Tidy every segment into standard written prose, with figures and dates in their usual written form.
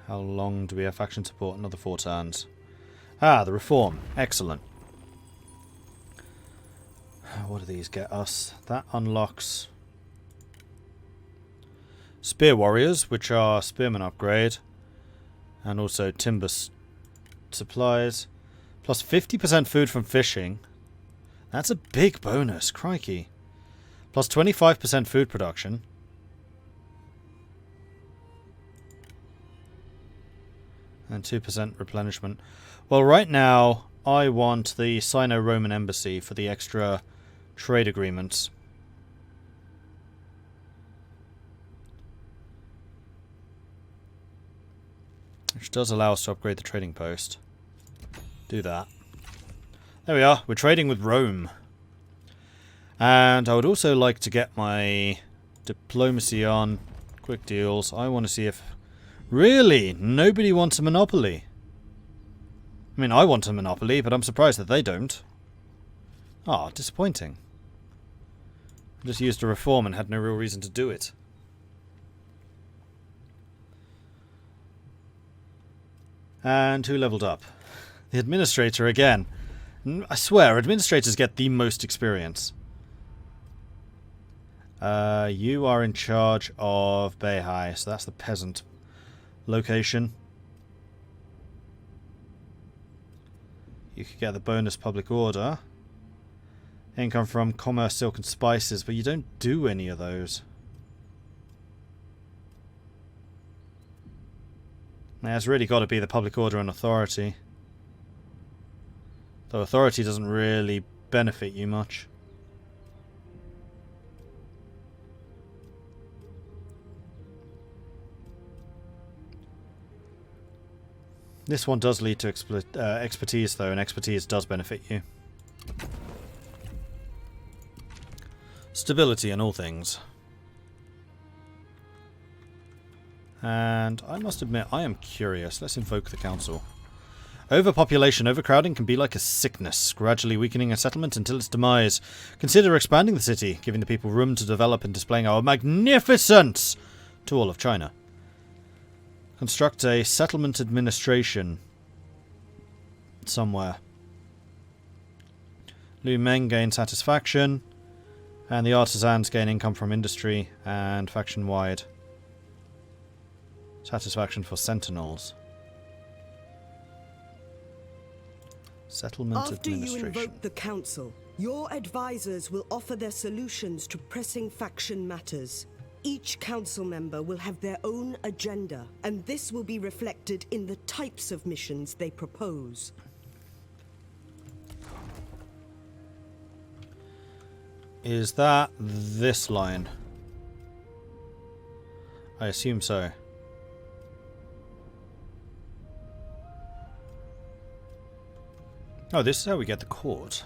How long do we have faction support? Another 4 turns. Ah, the reform. Excellent. What do these get us? That unlocks spear warriors, which are spearman upgrade, and also timber supplies, plus 50% food from fishing. That's a big bonus, crikey. Plus 25% food production. And 2% replenishment. Well, right now, I want the Sino-Roman embassy for the extra trade agreements. Which does allow us to upgrade the trading post. Do that. There we are. We're trading with Rome. And I would also like to get my diplomacy on. Quick deals. I want to see if... Really? Nobody wants a monopoly? I mean, I want a monopoly, but I'm surprised that they don't. Ah, disappointing. I just used a reform and had no real reason to do it. And who leveled up? The administrator again. I swear, administrators get the most experience. You are in charge of Beihai, so that's the peasant location. You could get the bonus public order. Income from commerce, silk and spices, but you don't do any of those. Now, it's really got to be the public order and authority. Though authority doesn't really benefit you much. This one does lead to expertise, though, and expertise does benefit you. Stability in all things. And I must admit, I am curious. Let's invoke the council. Overpopulation, overcrowding can be like a sickness, gradually weakening a settlement until its demise. Consider expanding the city, giving the people room to develop and displaying our magnificence to all of China. Construct a settlement administration somewhere. Liu Meng gain satisfaction, and the artisans gain income from industry and faction-wide satisfaction for sentinels. Settlement administration. After you invoke the council, your advisors will offer their solutions to pressing faction matters. Each council member will have their own agenda, and this will be reflected in the types of missions they propose. Is that this line? I assume so. Oh, this is how we get the court.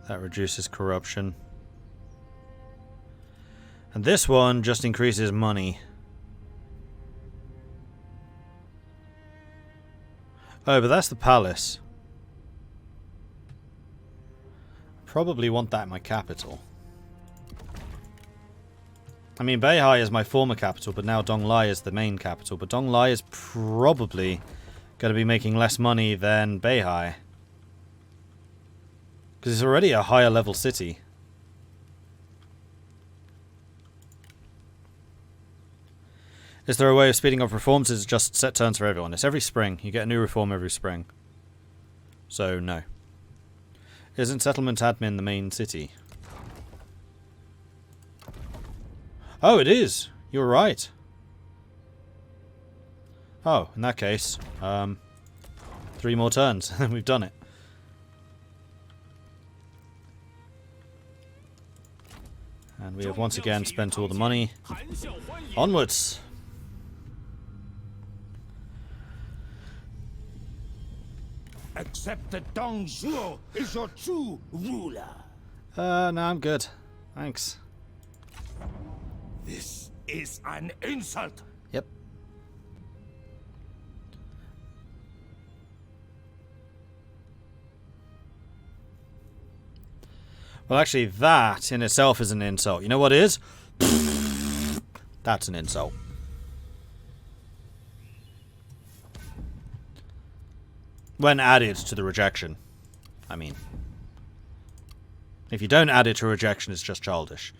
That reduces corruption. And this one just increases money. Oh, but that's the palace. Probably want that in my capital. I mean, Beihai is my former capital, but now Donglai is the main capital. But Donglai is probably going to be making less money than Beihai. Because it's already a higher level city. Is there a way of speeding up reforms? Is it just set turns for everyone? It's every spring. You get a new reform every spring. So, no. Isn't settlement admin the main city? Oh, it is! You're right. Oh, in that case, 3 more turns, and we've done it. And we have once again spent all the money. Onwards! Accept that Dong Zhuo is your true ruler. No, I'm good. Thanks. This is an insult. Yep. Well, actually, that in itself is an insult. You know what is? That's an insult. When added to the rejection. I mean. If you don't add it to rejection, it's just childish.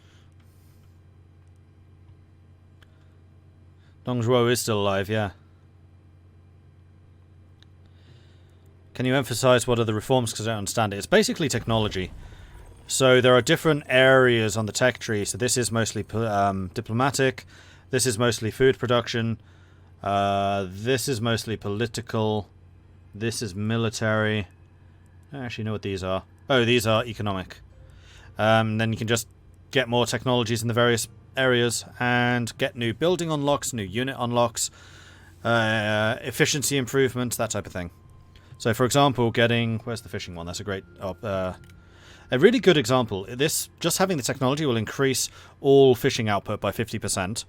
Dong Zhuo is still alive, yeah. Can you emphasize what are the reforms? Because I don't understand it. It's basically technology. So there are different areas on the tech tree. So this is mostly diplomatic. This is mostly food production. This is mostly political. This is military. I don't actually know what these are. Oh, these are economic. Then you can just get more technologies in the various areas and get new building unlocks, new unit unlocks, efficiency improvements, that type of thing. So, for example, getting... Where's the fishing one? That's a great... a really good example. This, just having the technology will increase all fishing output by 50%.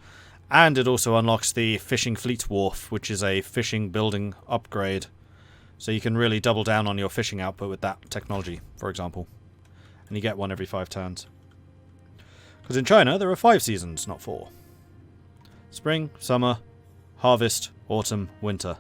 And it also unlocks the fishing fleet wharf, which is a fishing building upgrade. So you can really double down on your fishing output with that technology, for example. And you get one every 5 turns. Because in China, there are 5 seasons, not 4. Spring, summer, harvest, autumn, winter.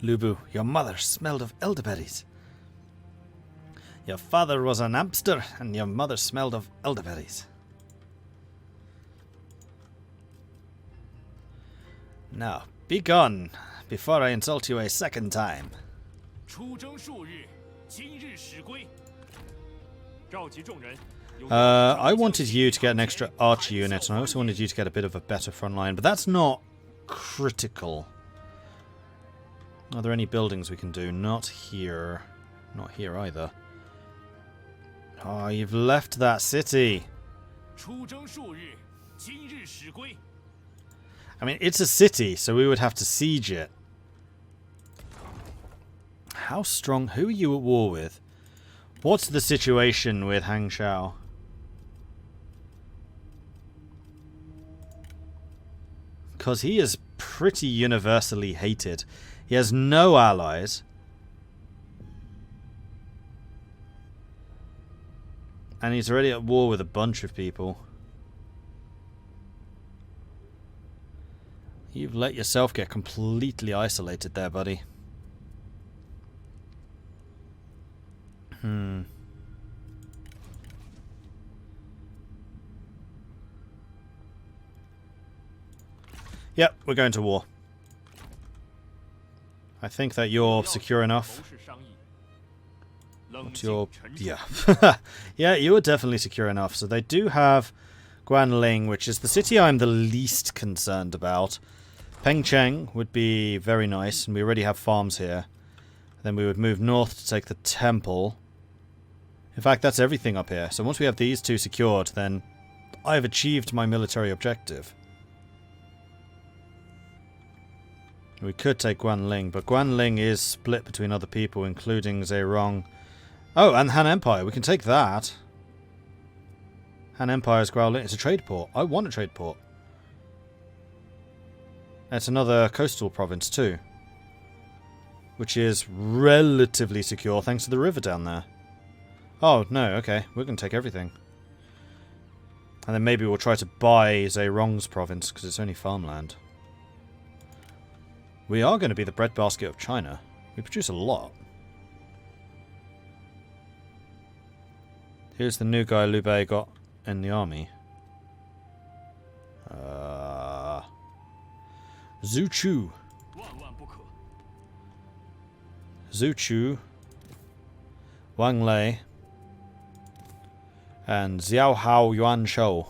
Lubu, your mother smelled of elderberries. Your father was an Amster, and your mother smelled of elderberries. Now, be gone, before I insult you a second time. I wanted you to get an extra archer unit, and I also wanted you to get a bit of a better front line, but that's not critical. Are there any buildings we can do? Not here. Not here either. Oh, you've left that city. I mean, it's a city, so we would have to siege it. How strong? Who are you at war with? What's the situation with Hangzhou? Because he is pretty universally hated. He has no allies. And he's already at war with a bunch of people. You've let yourself get completely isolated there, buddy. Yep, we're going to war. I think that you're secure enough. What's your... Yeah. Yeah, you are definitely secure enough. So they do have Guanling, which is the city I'm the least concerned about. Pengcheng would be very nice, and we already have farms here. Then we would move north to take the temple. In fact, that's everything up here. So once we have these two secured, then I've achieved my military objective. We could take Guanling, but Guanling is split between other people, including Rong. Oh, and Han Empire. We can take that. Han Empire's Guanling. It's a trade port. I want a trade port. It's another coastal province too, which is relatively secure thanks to the river down there. Oh, no, okay. We're going to take everything. And then maybe we'll try to buy Rong's province, because it's only farmland. We are going to be the breadbasket of China. We produce a lot. Here's the new guy Liu Bei got in the army. Zhu Chu. Zhu Chu. Wang Lei. And Xiao Hao Yuan Shou.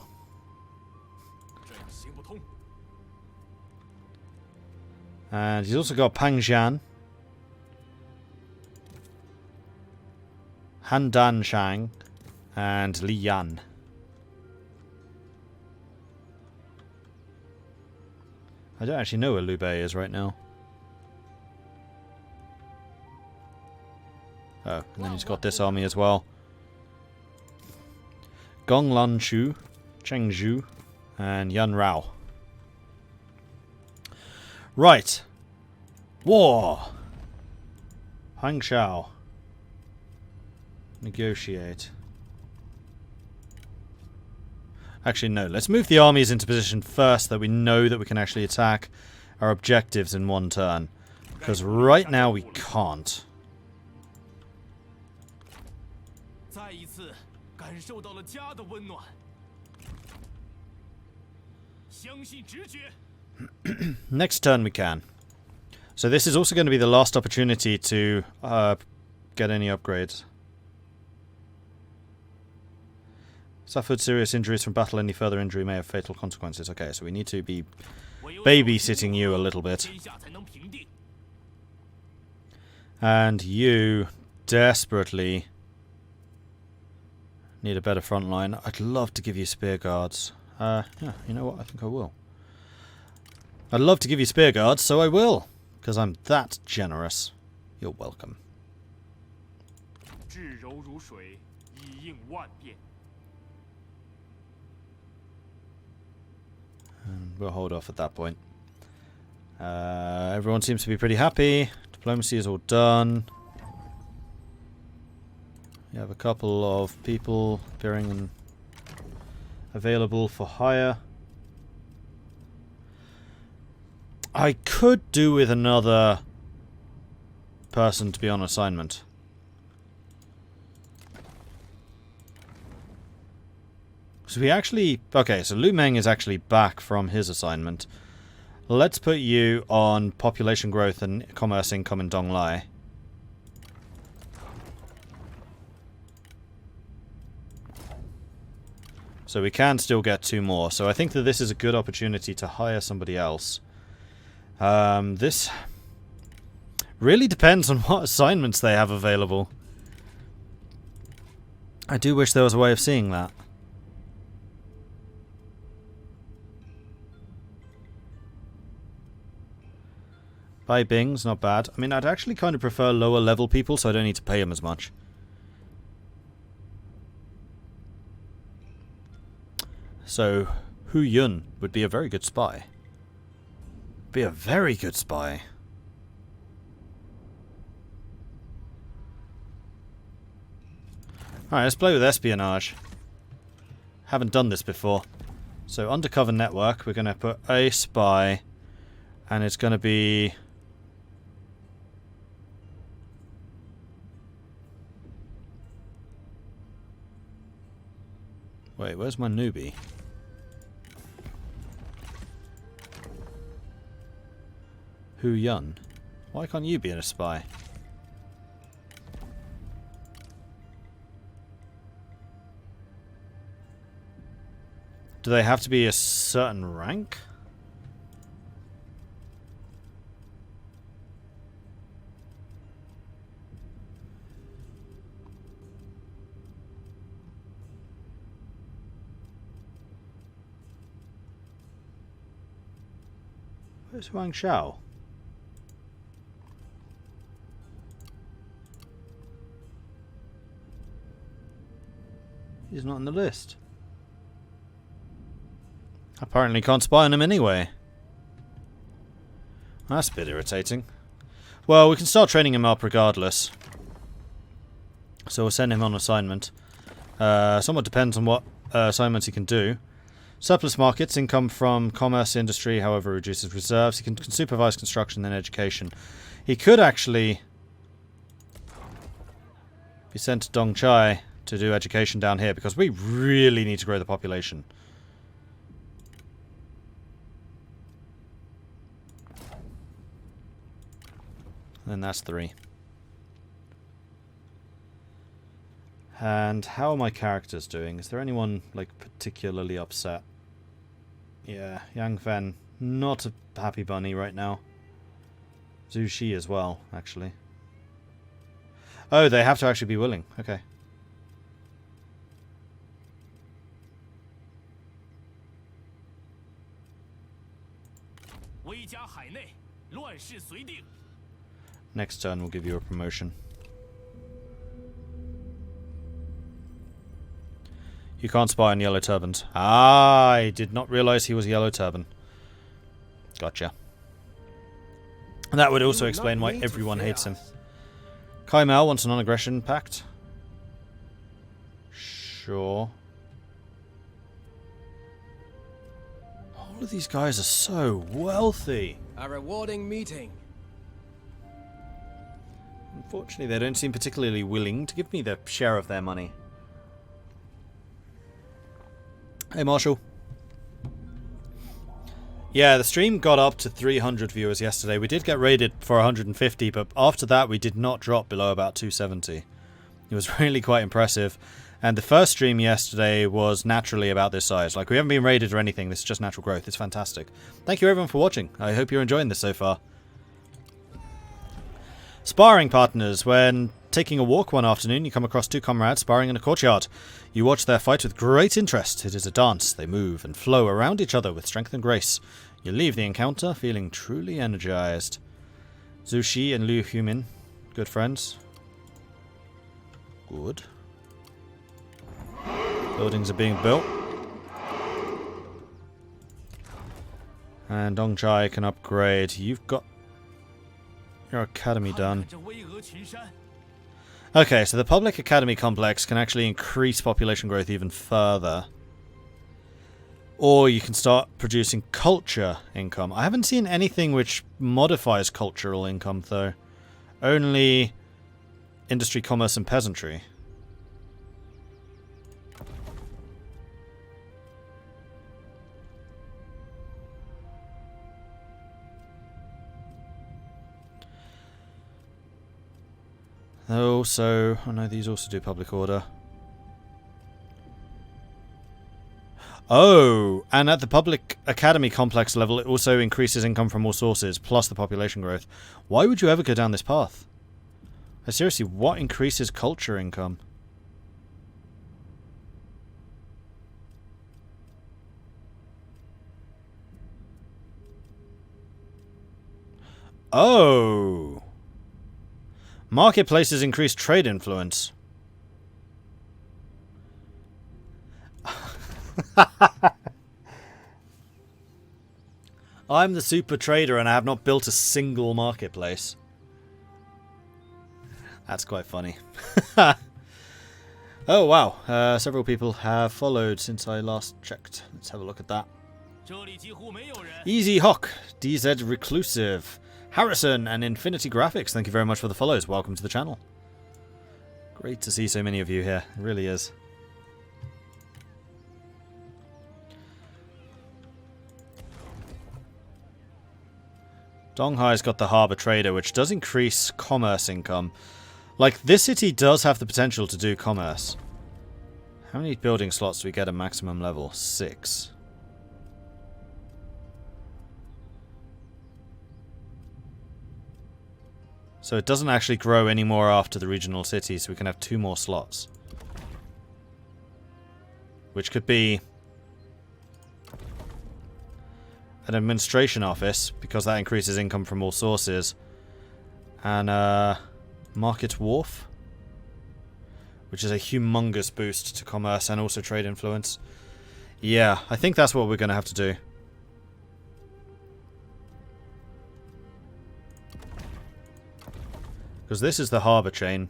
And he's also got Pang Jian, Han Dan Shang, and Li Yan. I don't actually know where Liu Bei is right now. Oh, and then he's got this army as well. Gong Lan Shu, Cheng Zhu, and Yun Rao. Right. War. Hang Shao. Negotiate. Actually, no. Let's move the armies into position first, that we know that we can actually attack our objectives in one turn. Because right now we can't. Next turn we can. So this is also going to be the last opportunity to get any upgrades. Suffered serious injuries from battle. Any further injury may have fatal consequences. Okay, so we need to be babysitting you a little bit. And you desperately need a better front line. I'd love to give you spear guards. Yeah, you know what? I think I will. I'd love to give you spear guards, so I will. Because I'm that generous. You're welcome. And we'll hold off at that point. Everyone seems to be pretty happy. Diplomacy is all done. We have a couple of people appearing and available for hire. I could do with another person to be on assignment. So we actually... Okay, so Lu Meng is actually back from his assignment. Let's put you on population growth and commerce income in Dong Lai. So we can still get 2 more. So I think that this is a good opportunity to hire somebody else. This really depends on what assignments they have available. I do wish there was a way of seeing that. Bai Bing's not bad. I mean, I'd actually kind of prefer lower level people, so I don't need to pay them as much. So, Hu Yun would be a very good spy. Be a very good spy. Alright, let's play with espionage. Haven't done this before. So, undercover network, we're going to put a spy, and it's going to be... Wait, where's my newbie? Hu Yun. Why can't you be a spy? Do they have to be a certain rank? Where's Huang Shao? He's not on the list. Apparently can't spy on him anyway. That's a bit irritating. Well, we can start training him up regardless. So we'll send him on assignment. Somewhat depends on what assignments he can do. Surplus markets, income from commerce industry, however, reduces reserves. He can supervise construction and education. He could actually be sent to Dong Chai to do education down here, because we really need to grow the population. And that's 3. And how are my characters doing? Is there anyone, like, particularly upset? Yeah, Yang Fen, not a happy bunny right now. Zhu Shi as well, actually. Oh, they have to actually be willing. Okay. Next turn we'll give you a promotion. You can't spy on Yellow Turbans. Ah, I did not realize he was Yellow Turban. Gotcha. And that would also explain why everyone hates him. Kai Mao wants a non-aggression pact. Sure. All of these guys are so wealthy. A rewarding meeting. Unfortunately, they don't seem particularly willing to give me their share of their money. Hey, Marshall. Yeah, the stream got up to 300 viewers yesterday. We did get rated for 150, but after that we did not drop below about 270. It was really quite impressive. And the first stream yesterday was naturally about this size. Like, we haven't been rated or anything. This is just natural growth. It's fantastic. Thank you everyone for watching. I hope you're enjoying this so far. Sparring partners. When taking a walk one afternoon, you come across two comrades sparring in a courtyard. You watch their fight with great interest. It is a dance. They move and flow around each other with strength and grace. You leave the encounter feeling truly energized. Zhu Shi and Liu Humin. Good friends. Good. Buildings are being built. And Dong Zhuo can upgrade. You've got your academy done. Okay, so the public academy complex can actually increase population growth even further. Or you can start producing culture income. I haven't seen anything which modifies cultural income, though. Only industry, commerce, and peasantry. Also, oh no, these also do public order. Oh, and at the public academy complex level, it also increases income from all sources, plus the population growth. Why would you ever go down this path? Seriously, what increases culture income? Oh! Marketplaces increase trade influence. I'm the super trader and I have not built a single marketplace. That's quite funny. Oh wow, several people have followed since I last checked. Let's have a look at that. Easy Hawk, DZ Reclusive, Harrison and Infinity Graphics, thank you very much for the follows. Welcome to the channel. Great to see so many of you here. It really is. Donghai's got the Harbour Trader, which does increase commerce income. Like, this city does have the potential to do commerce. How many building slots do we get at maximum level? 6. So it doesn't actually grow anymore after the regional city, so we can have 2 more slots. Which could be an administration office, because that increases income from all sources. And Market Wharf, which is a humongous boost to commerce and also trade influence. Yeah, I think that's what we're going to have to do. Because this is the harbour chain.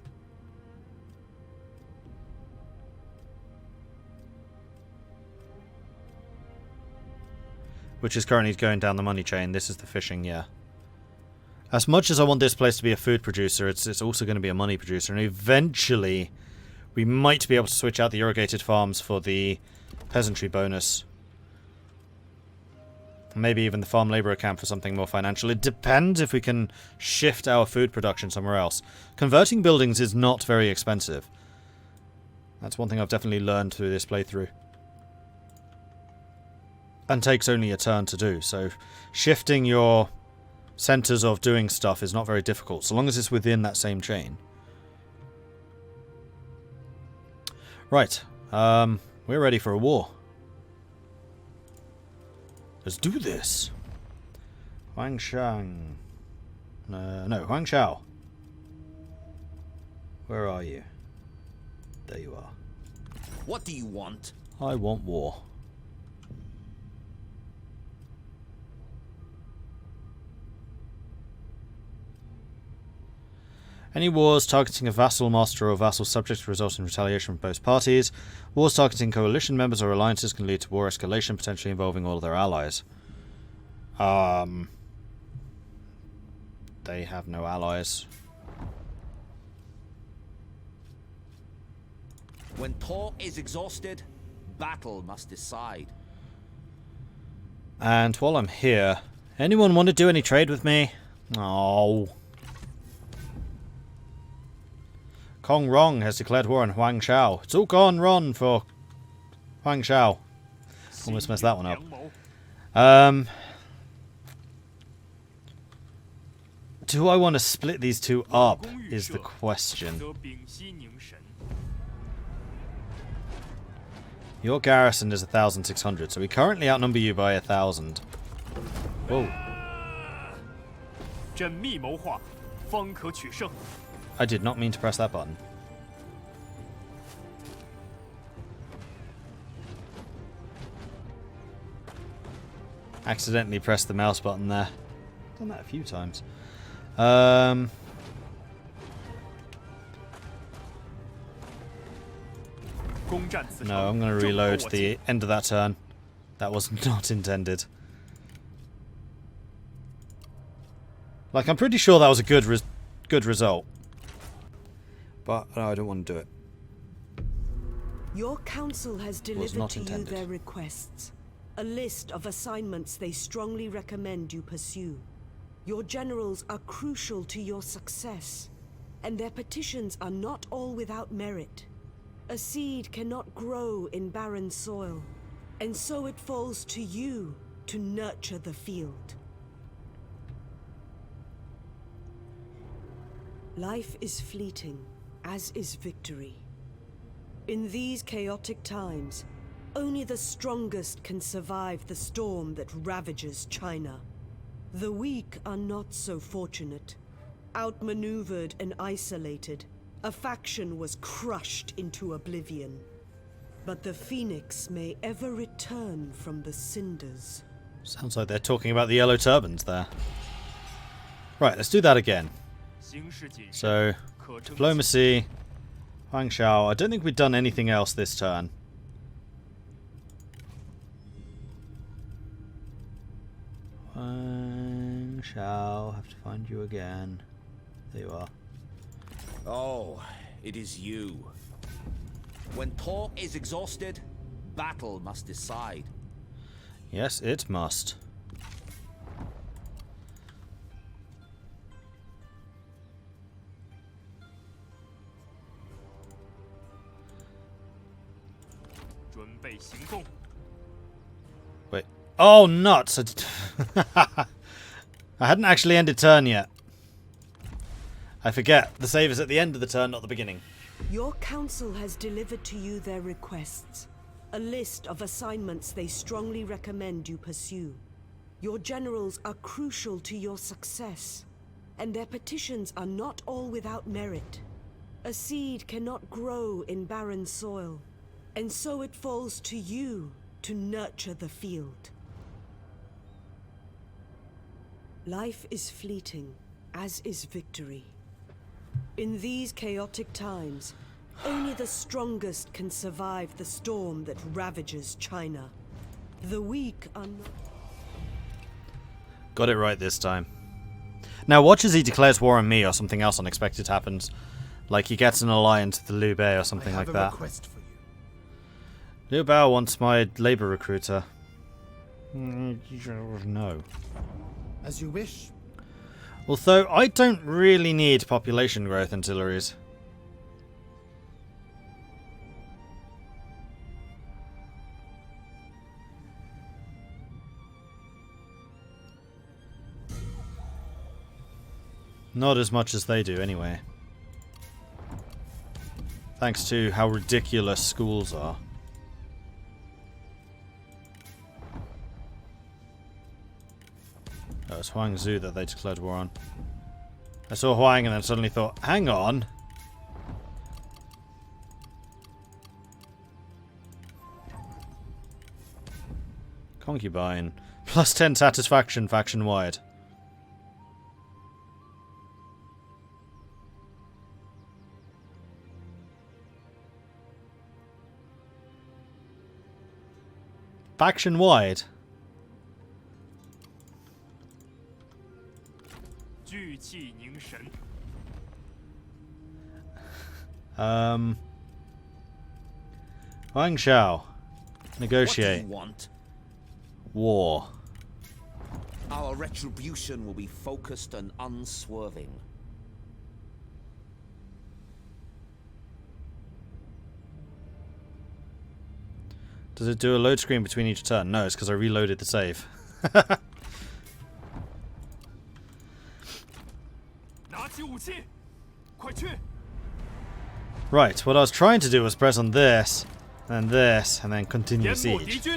Which is currently going down the money chain. This is the fishing, yeah. As much as I want this place to be a food producer, it's also going to be a money producer. And eventually, we might be able to switch out the irrigated farms for the peasantry bonus. Maybe even the farm labourer camp for something more financial. It depends if we can shift our food production somewhere else. Converting buildings is not very expensive. That's one thing I've definitely learned through this playthrough. And takes only a turn to do, so shifting your centres of doing stuff is not very difficult, so long as it's within that same chain. Right, we're ready for a war. Let's do this. Huang Shang. No, Huang Shao. Where are you? There you are. What do you want? I want war. Any wars targeting a vassal, master, or vassal subject result in retaliation from both parties. Wars targeting coalition members or alliances can lead to war escalation, potentially involving all of their allies. They have no allies. When talk is exhausted, battle must decide. And while I'm here, anyone want to do any trade with me? Oh. Kong Rong has declared war on Huang Shao. It's all gone wrong for Huang Shao. Almost messed that one up. Do I want to split these two up is the question. Your garrison is 1,600, so we currently outnumber you by 1,000. Whoa. I did not mean to press that button. Accidentally pressed the mouse button there. Done that a few times. No, I'm going to reload the end of that turn. That was not intended. Like, I'm pretty sure that was a good result. But no, I don't want to do it. Your council has delivered to you intended. their requests. A list of assignments they strongly recommend you pursue. Your generals are crucial to your success, and their petitions are not all without merit. A seed cannot grow in barren soil, and so it falls to you to nurture the field. Life is fleeting, as is victory. In these chaotic times, only the strongest can survive the storm that ravages China. The weak are not so fortunate. Outmaneuvered and isolated, a faction was crushed into oblivion. But the phoenix may ever return from the cinders. Sounds like they're talking about the yellow turbans there. Right, let's do that again. So, diplomacy, Huang Shao. I don't think we've done anything else this turn. Huang Shao, have to find you again. There you are. Oh, it is you. When talk is exhausted, battle must decide. Yes, it must. Wait. Oh, nuts! I hadn't actually ended turn yet. I forget. The save is at the end of the turn, not the beginning. Your council has delivered to you their requests. A list of assignments they strongly recommend you pursue. Your generals are crucial to your success, and their petitions are not all without merit. A seed cannot grow in barren soil, and so it falls to you to nurture the field. Life is fleeting, as is victory. In these chaotic times, only the strongest can survive the storm that ravages China. The weak are not... Got it right this time. Now watch as he declares war on me or something else unexpected happens. Like he gets an alliance with the Liu Bei or something like that. I have a request for you. Liu Bei wants my labor recruiter. No. As you wish. Although I don't really need population growth ancillaries. Not as much as they do, anyway. Thanks to how ridiculous schools are. Oh, it's Huang Zhu that they declared war on. I saw Huang and then suddenly thought, hang on. Concubine. Plus 10 satisfaction faction wide. Faction wide? Wang Xiao. Negotiate. What do you want? War. Our retribution will be focused and unswerving. Does it do a load screen between each turn? No, it's because I reloaded the save. Right, what I was trying to do was press on this, and continue siege.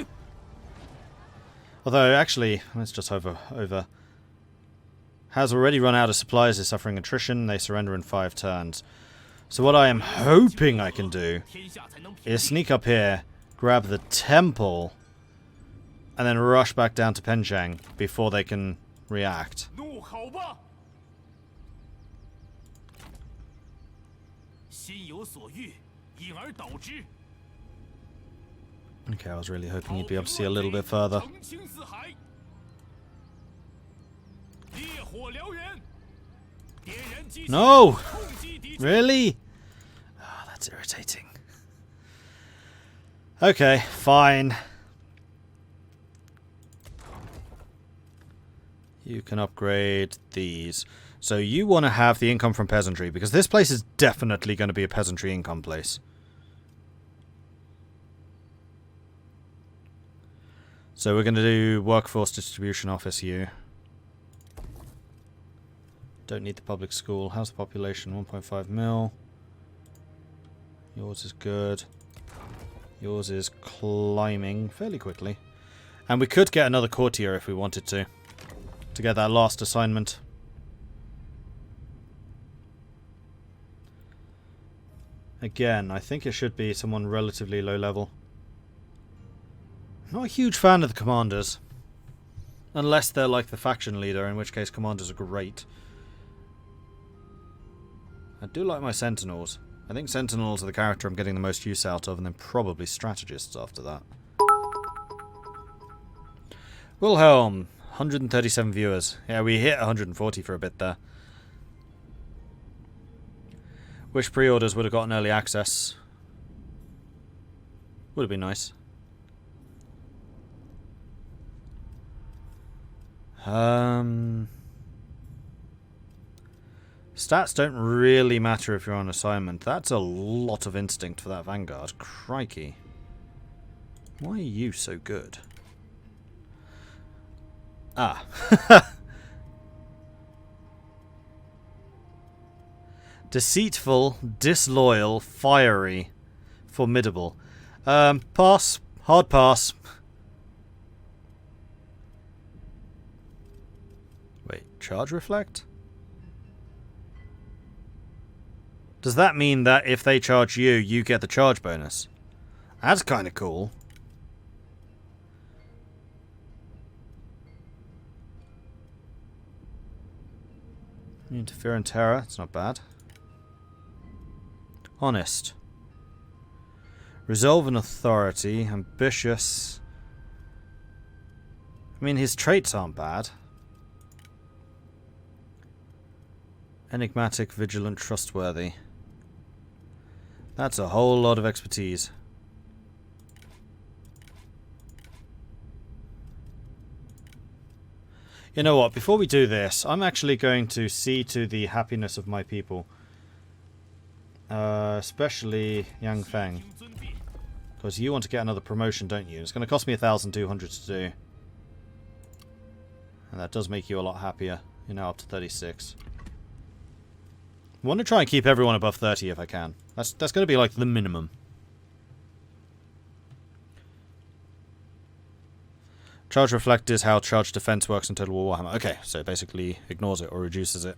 Although, actually, let's just hover over. Has already run out of supplies, is suffering attrition, they surrender in 5 turns. So what I am hoping I can do is sneak up here, grab the temple, and then rush back down to Penchang before they can react. Okay, I was really hoping you'd be able to see a little bit further. No! Really? Oh, that's irritating. Okay, fine. You can upgrade these. So you want to have the income from peasantry, because this place is definitely going to be a peasantry income place. So we're going to do workforce distribution office you. Don't need the public school. How's the population? 1.5 mil. Yours is good. Yours is climbing fairly quickly. And we could get another courtier if we wanted to get that last assignment. Again, I think it should be someone relatively low level. Not a huge fan of the commanders. Unless they're like the faction leader, in which case commanders are great. I do like my sentinels. I think sentinels are the character I'm getting the most use out of, and then probably strategists after that. Wilhelm, 137 viewers. Yeah, we hit 140 for a bit there. Wish pre-orders would have gotten early access. Would have been nice. Stats don't really matter if you're on assignment. That's a lot of instinct for that Vanguard. Crikey. Why are you so good? Ah. Deceitful, disloyal, fiery, formidable. Pass. Hard pass. Wait, charge reflect? Does that mean that if they charge you, you get the charge bonus? That's kind of cool. Interfere in terror, it's not bad. Honest. Resolve and authority. Ambitious. I mean, his traits aren't bad. Enigmatic, vigilant, trustworthy. That's a whole lot of expertise. You know what? Before we do this, I'm actually going to see to the happiness of my people. Especially Yang Feng. Because you want to get another promotion, don't you? It's going to cost me 1,200 to do. And that does make you a lot happier. You're now up to 36. I want to try and keep everyone above 30 if I can. That's going to be like the minimum. Charge reflect is how charge defense works in Total War Warhammer. Okay, so it basically ignores it or reduces it.